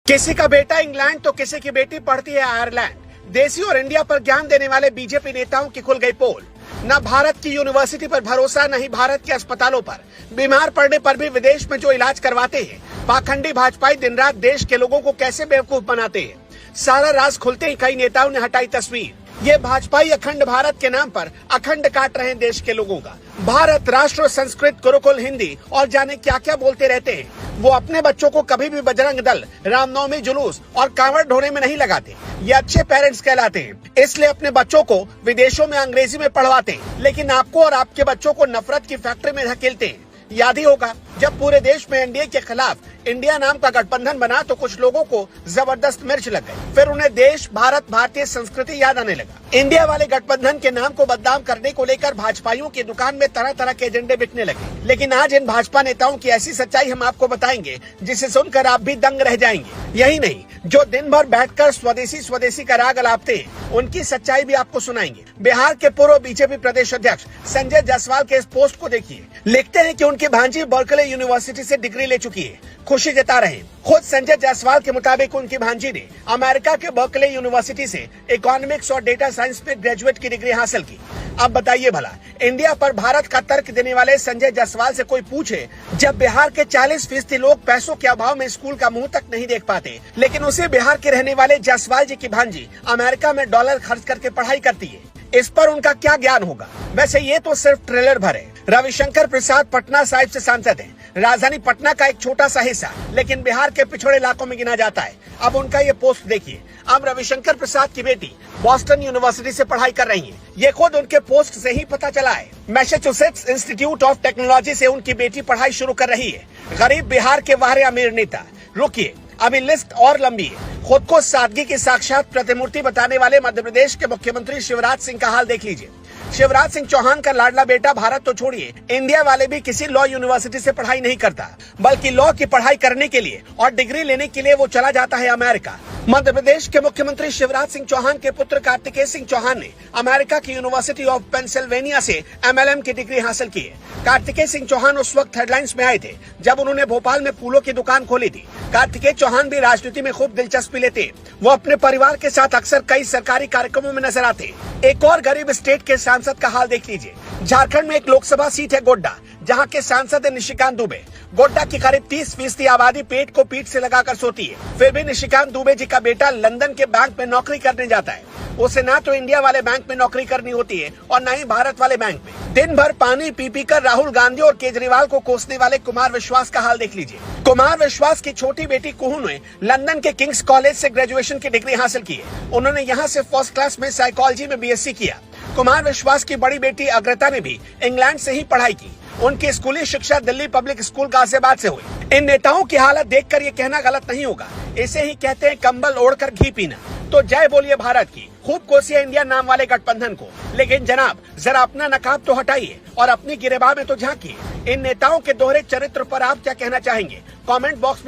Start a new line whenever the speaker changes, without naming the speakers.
किसी का बेटा इंग्लैंड तो किसी की बेटी पढ़ती है आयरलैंड। देसी और इंडिया पर ज्ञान देने वाले बीजेपी नेताओं की खुल गई पोल। न भारत की यूनिवर्सिटी पर भरोसा, न ही भारत के अस्पतालों पर। बीमार पड़ने पर भी विदेश में जो इलाज करवाते हैं। पाखंडी भाजपाई दिन रात देश के लोगों को कैसे बेवकूफ बनाते हैं, सारा राज खुलते ही कई नेताओं ने हटाई तस्वीर। ये भाजपाई अखंड भारत के नाम पर अखंड काट रहे हैं देश के लोगों का। भारत राष्ट्र, संस्कृत, गुरुकुल, हिंदी और जाने क्या क्या बोलते रहते हैं। वो अपने बच्चों को कभी भी बजरंग दल, रामनवमी जुलूस और कांवड़ ढोने में नहीं लगाते। ये अच्छे पेरेंट्स कहलाते हैं, इसलिए अपने बच्चों को विदेशों में अंग्रेजी में पढ़वाते हैं, लेकिन आपको और आपके बच्चों को नफरत की फैक्ट्री में धकेलते हैं। याद ही होगा जब पूरे देश में एनडीए के खिलाफ इंडिया नाम का गठबंधन बना तो कुछ लोगों को जबरदस्त मिर्च लग गई। फिर उन्हें देश, भारत, भारतीय संस्कृति याद आने लगा। इंडिया वाले गठबंधन के नाम को बदनाम करने को लेकर भाजपाइयों की दुकान में तरह तरह के एजेंडे बिकने लगे। लेकिन आज इन भाजपा नेताओं की ऐसी सच्चाई हम आपको बताएंगे जिसे सुनकर आप भी दंग रह जाएंगे। यही नहीं, जो दिन भर बैठकर स्वदेशी स्वदेशी का राग अलापते हैं, उनकी सच्चाई भी आपको सुनाएंगे। बिहार के पूर्व बीजेपी प्रदेश अध्यक्ष संजय जायसवाल के इस पोस्ट को देखिए। लिखते हैं कि उनकी भांजी बर्कले यूनिवर्सिटी से डिग्री ले चुकी है, खुशी जता रहे हैं। खुद संजय जायसवाल के मुताबिक उनकी भांजी ने अमेरिका के बर्कले यूनिवर्सिटी से इकोनॉमिक्स और डेटा साइंस में ग्रेजुएट की डिग्री हासिल की। अब बताइए भला, इंडिया पर भारत का तर्क देने वाले संजय जायसवाल से कोई पूछे, जब बिहार के 40% लोग पैसों के अभाव में स्कूल का मुंह तक नहीं देख पाते, लेकिन उसे बिहार के रहने वाले जायसवाल जी की भांजी अमेरिका में डॉलर खर्च करके पढ़ाई करती है, इस पर उनका क्या ज्ञान होगा। वैसे ये तो सिर्फ ट्रेलर भर है। रविशंकर प्रसाद पटना साहिब से सांसद हैं। राजधानी पटना का एक छोटा सा हिस्सा, लेकिन बिहार के पिछड़े इलाकों में गिना जाता है। अब उनका ये पोस्ट देखिए। अब रविशंकर प्रसाद की बेटी बॉस्टन यूनिवर्सिटी से पढ़ाई कर रही है। ये खुद उनके पोस्ट से ही पता चला है। मैसाचुसेट्स इंस्टीट्यूट ऑफ टेक्नोलॉजी से उनकी बेटी पढ़ाई शुरू कर रही है। गरीब बिहार के वाहरे अमीर नेता। रुकिए, अभी लिस्ट और लंबी है। खुद को सादगी की साक्षात प्रतिमूर्ति बताने वाले मध्य प्रदेश के मुख्यमंत्री शिवराज सिंह का हाल देख लीजिए। शिवराज सिंह चौहान का लाडला बेटा भारत तो छोड़िए, इंडिया वाले भी किसी लॉ यूनिवर्सिटी से पढ़ाई नहीं करता, बल्कि लॉ की पढ़ाई करने के लिए और डिग्री लेने के लिए वो चला जाता है अमेरिका। मध्य प्रदेश के मुख्यमंत्री शिवराज सिंह चौहान के पुत्र कार्तिकेय सिंह चौहान ने अमेरिका की यूनिवर्सिटी ऑफ पेंसिल्वेनिया से एमएलएम की डिग्री हासिल की है। कार्तिकेय सिंह चौहान उस वक्त हेडलाइंस में आए थे जब उन्होंने भोपाल में फूलों की दुकान खोली थी। कार्तिकेय चौहान भी राजनीति में खूब दिलचस्पी लेते। वो अपने परिवार के साथ अक्सर कई सरकारी कार्यक्रमों में नजर आते। एक और गरीब स्टेट के सांसद का हाल देख लीजिए। झारखंड में एक लोकसभा सीट है गोड्डा, जहां के सांसद है निशिकांत दुबे। गोड्डा की करीब 30% आबादी पेट को पीठ से लगाकर सोती है। फिर भी निशिकांत दुबे जी का बेटा लंदन के बैंक में नौकरी करने जाता है। उसे ना तो इंडिया वाले बैंक में नौकरी करनी होती है और न ही भारत वाले बैंक में। दिन भर पानी पी पी कर राहुल गांधी और केजरीवाल को कोसने वाले कुमार विश्वास का हाल देख लीजिए। कुमार विश्वास की छोटी बेटी कुहू ने लंदन के किंग्स कॉलेज से ग्रेजुएशन की डिग्री हासिल की है। उन्होंने यहाँ से फर्स्ट क्लास में साइकोलॉजी में बीएससी किया। कुमार विश्वास की बड़ी बेटी अग्रता ने भी इंग्लैंड से ही पढ़ाई की। उनकी स्कूली शिक्षा दिल्ली पब्लिक स्कूल गाजियाबाद से हुई। इन नेताओं की हालत देखकर ये कहना गलत नहीं होगा, इसे ही कहते हैं कंबल ओढ़कर घी पीना। तो जय बोलिए भारत की, खूब कोसिए इंडिया नाम वाले गठबंधन को। लेकिन जनाब, जरा अपना नकाब तो हटाइए और अपनी गिरेबान में तो झांकिए। इन नेताओं के दोहरे चरित्र पर आप क्या कहना चाहेंगे? Comment box